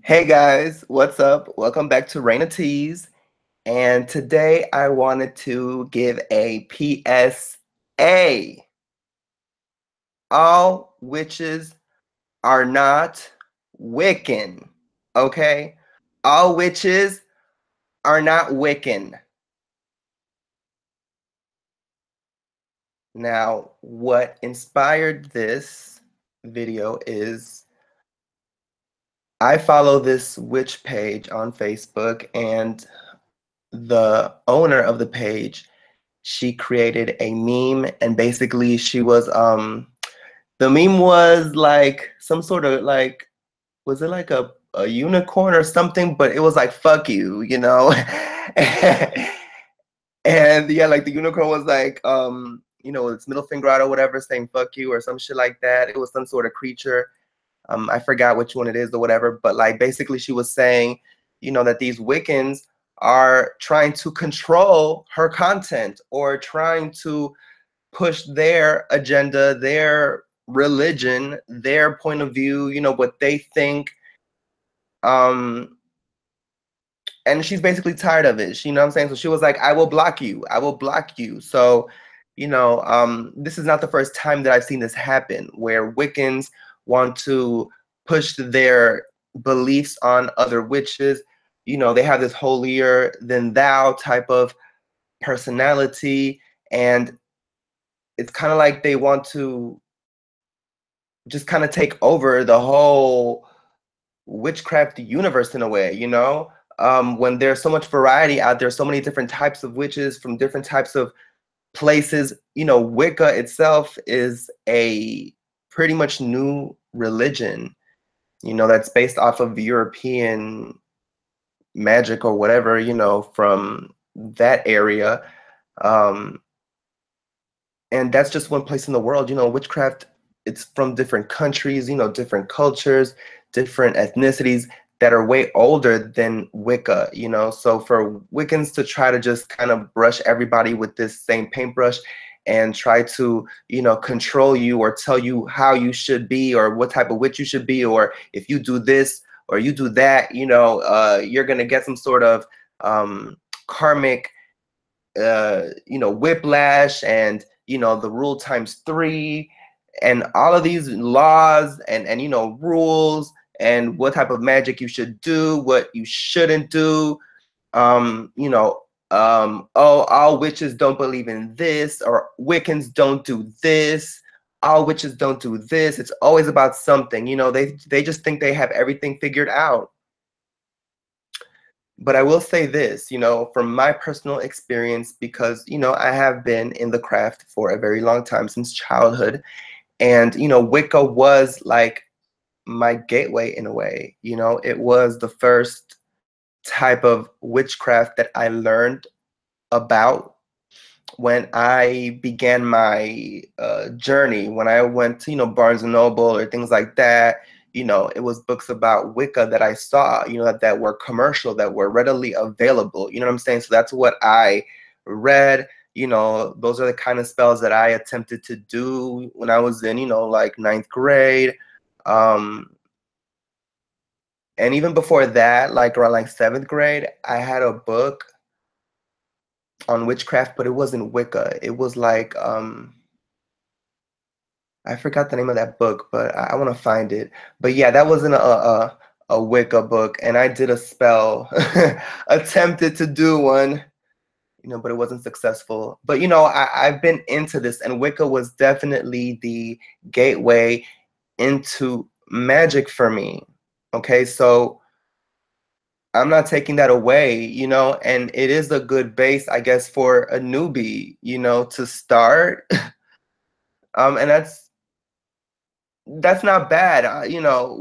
Hey guys, what's up? Welcome back to Rain of Teas. And today I wanted to give a PSA. All witches are not Wiccan. Okay? All witches are not Wiccan. Now, what inspired this video is I follow this witch page on Facebook, and the owner of the page, she created a meme, and basically she was the meme was like some sort of like, was it like a unicorn or something, but it was like fuck you, you know. And yeah, like the unicorn was like its middle finger out or whatever, saying fuck you or some shit like that. It was some sort of creature. I forgot which one it is or whatever, but like basically she was saying, that these Wiccans are trying to control her content or trying to push their agenda, their religion, their point of view, what they think. Um, and she's basically tired of it. You know what I'm saying? So she was like, I will block you. I will block you. So, this is not the first time that I've seen this happen, where Wiccans want to push their beliefs on other witches. They have this holier than thou type of personality, and it's kind of like they want to just kind of take over the whole witchcraft universe in a way, when there's so much variety out there, so many different types of witches from different types of places. Wicca itself is a pretty much new religion, that's based off of European magic or whatever, from that area. Um, and that's just one place in the world. Witchcraft, it's from different countries, different cultures, different ethnicities that are way older than Wicca. So for Wiccans to try to just kind of brush everybody with this same paintbrush and try to, control you or tell you how you should be or what type of witch you should be, or if you do this or you do that, you're gonna get some sort of karmic whiplash, and the rule times three, and all of these laws and rules, and what type of magic you should do, what you shouldn't do. Oh, all witches don't believe in this, or Wiccans don't do this. All witches don't do this. It's always about something. They just think they have everything figured out. But I will say this, from my personal experience, because, I have been in the craft for a very long time, since childhood. And, Wicca was like my gateway in a way. It was the first type of witchcraft that I learned about when I began my journey, when I went to, Barnes and Noble or things like that. It was books about Wicca that I saw, that were commercial, that were readily available. You know what I'm saying? So that's what I read. Those are the kind of spells that I attempted to do when I was in, like ninth grade. And even before that, like around like seventh grade, I had a book on witchcraft, but it wasn't Wicca. It was like I forgot the name of that book, but I want to find it. But yeah, that wasn't a Wicca book, and I did a spell, attempted to do one, but it wasn't successful. But I've been into this, and Wicca was definitely the gateway into magic for me. Okay, so I'm not taking that away, and it is a good base, I guess, for a newbie, to start. And that's not bad.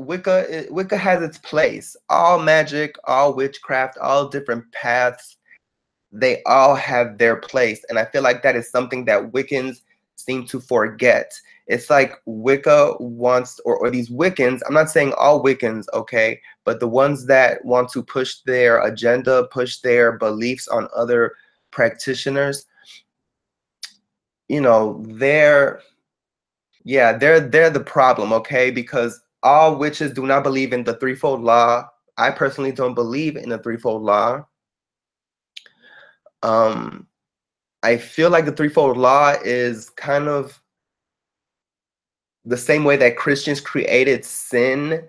Wicca has its place. All magic, all witchcraft, all different paths, they all have their place. And I feel like that is something that Wiccans seem to forget. It's like Wicca wants, or these Wiccans, I'm not saying all Wiccans, okay, but the ones that want to push their agenda, push their beliefs on other practitioners, they're they're the problem, okay? Because all witches do not believe in the threefold law. I personally don't believe in the threefold law. I feel like the threefold law is kind of the same way that Christians created sin,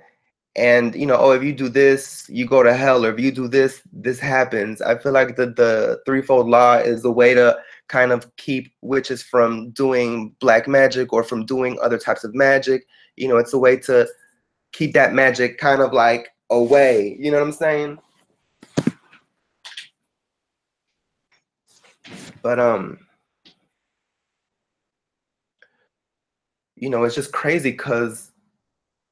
and oh, if you do this you go to hell, or if you do this this happens. I feel like the threefold law is a way to kind of keep witches from doing black magic or from doing other types of magic. It's a way to keep that magic kind of like away, you know what I'm saying? But it's just crazy because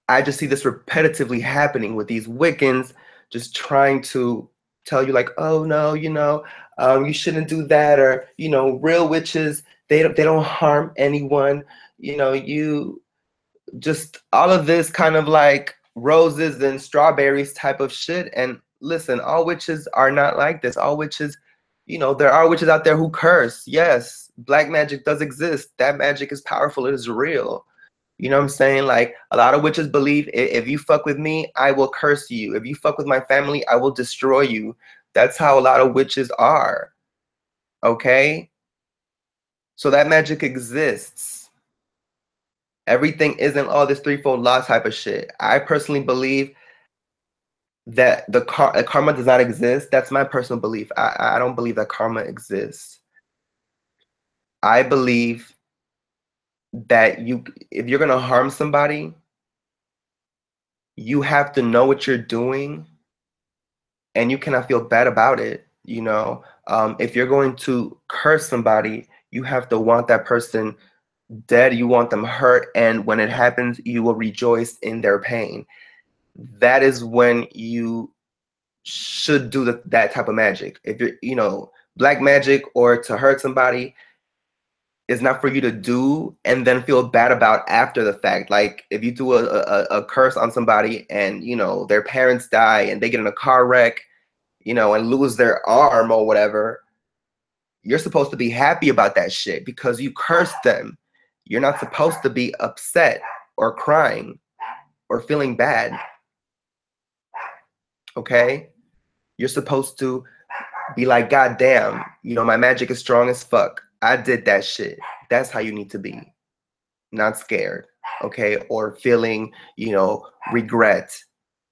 I just see this repetitively happening with these Wiccans just trying to tell you like, oh no, you shouldn't do that, or real witches, they don't harm anyone. You just all of this kind of like roses and strawberries type of shit. And listen, all witches are not like this. All witches, there are witches out there who curse. Yes, black magic does exist. That magic is powerful. It is real. You know what I'm saying? Like, a lot of witches believe if you fuck with me, I will curse you. If you fuck with my family, I will destroy you. That's how a lot of witches are. Okay? So that magic exists. Everything isn't all this threefold law type of shit. I personally believe that the karma does not exist. That's my personal belief. I don't believe that karma exists. I believe that if you're gonna harm somebody, you have to know what you're doing, and you cannot feel bad about it. If you're going to curse somebody, you have to want that person dead. You want them hurt, and when it happens, you will rejoice in their pain. That is when you should do that type of magic. If you're, black magic or to hurt somebody is not for you to do and then feel bad about after the fact. Like, if you do a curse on somebody and their parents die and they get in a car wreck, and lose their arm or whatever, you're supposed to be happy about that shit because you cursed them. You're not supposed to be upset or crying or feeling bad. Okay? You're supposed to be like, God damn, my magic is strong as fuck. I did that shit. That's how you need to be. Not scared, okay? Or feeling, regret.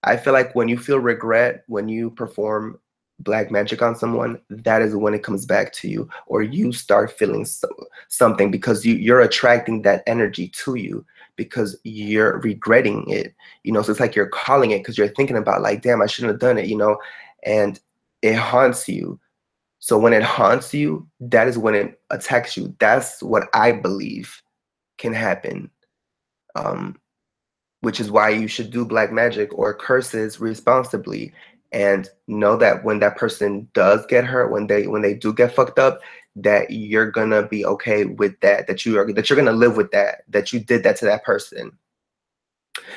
I feel like when you feel regret, when you perform black magic on someone, that is when it comes back to you, or you start feeling something because you're attracting that energy to you because you're regretting it. So it's like you're calling it because you're thinking about like, damn, I shouldn't have done it, and it haunts you. So when it haunts you, that is when it attacks you. That's what I believe can happen. Which is why you should do black magic or curses responsibly, and know that when that person does get hurt, when they do get fucked up, that you're gonna be okay with that you're gonna live with that you did that to that person.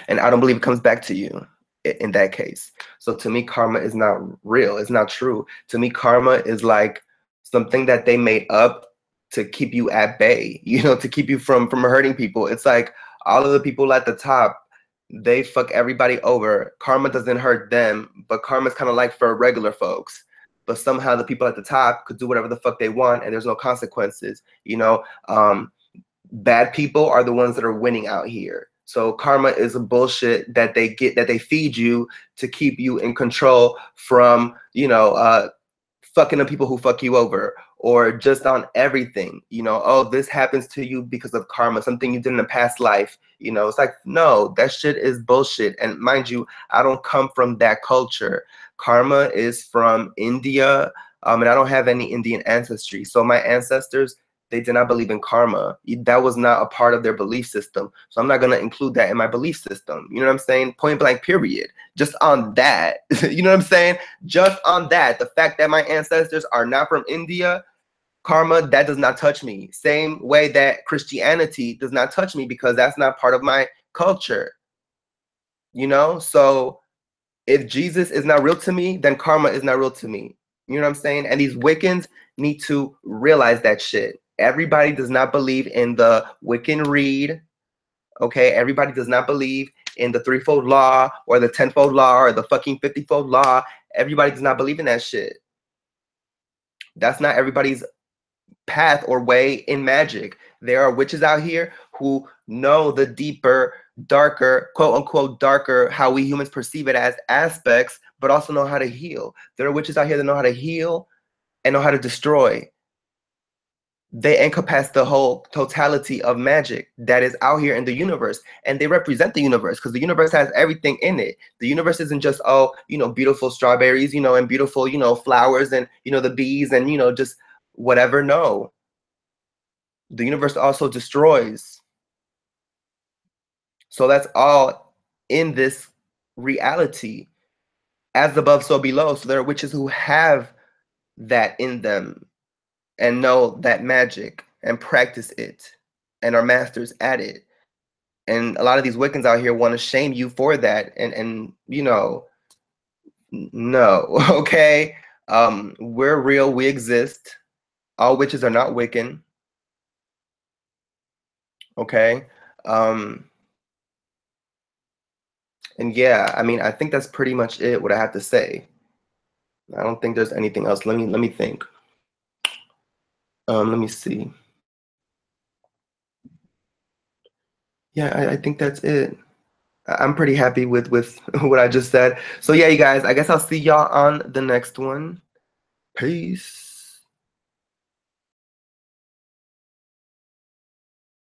And I don't believe it comes back to you in that case. So to me, karma is not real. It's not true. To me, karma is like something that they made up to keep you at bay, to keep you from hurting people. It's like all of the people at the top, they fuck everybody over. Karma doesn't hurt them, but karma's kind of like for regular folks. But somehow the people at the top could do whatever the fuck they want, and there's no consequences. Bad people are the ones that are winning out here. So karma is a bullshit that they feed you to keep you in control from, fucking the people who fuck you over, or just on everything. Oh, this happens to you because of karma, something you did in a past life. It's like, no, that shit is bullshit. And mind you, I don't come from that culture. Karma is from India, and I don't have any Indian ancestry. So my ancestors, they did not believe in karma. That was not a part of their belief system. So I'm not going to include that in my belief system. You know what I'm saying? Point blank, period. Just on that. You know what I'm saying? Just on that. The fact that my ancestors are not from India, karma, that does not touch me. Same way that Christianity does not touch me because that's not part of my culture. So if Jesus is not real to me, then karma is not real to me. You know what I'm saying? And these Wiccans need to realize that shit. Everybody does not believe in the Wiccan read. Okay, everybody does not believe in the threefold law or the tenfold law or the fucking 50-fold law. Everybody does not believe in that shit. That's not everybody's path or way in magic. There are witches out here who know the deeper, darker, quote unquote, darker, how we humans perceive it as aspects, but also know how to heal. There are witches out here that know how to heal and know how to destroy. They encompass the whole totality of magic that is out here in the universe, and they represent the universe because the universe has everything in it. The universe isn't just, oh, beautiful strawberries, and beautiful, flowers and, the bees and, just whatever. No, the universe also destroys. So that's all in this reality, as above, so below. So there are witches who have that in them and know that magic and practice it and are masters at it. And a lot of these Wiccans out here want to shame you for that. And no, okay? We're real, we exist. All witches are not Wiccan. Okay? And yeah, I mean, I think that's pretty much it, what I have to say. I don't think there's anything else. Let me think. Let me see. Yeah, I think that's it. I'm pretty happy with what I just said. So yeah, you guys, I guess I'll see y'all on the next one. Peace.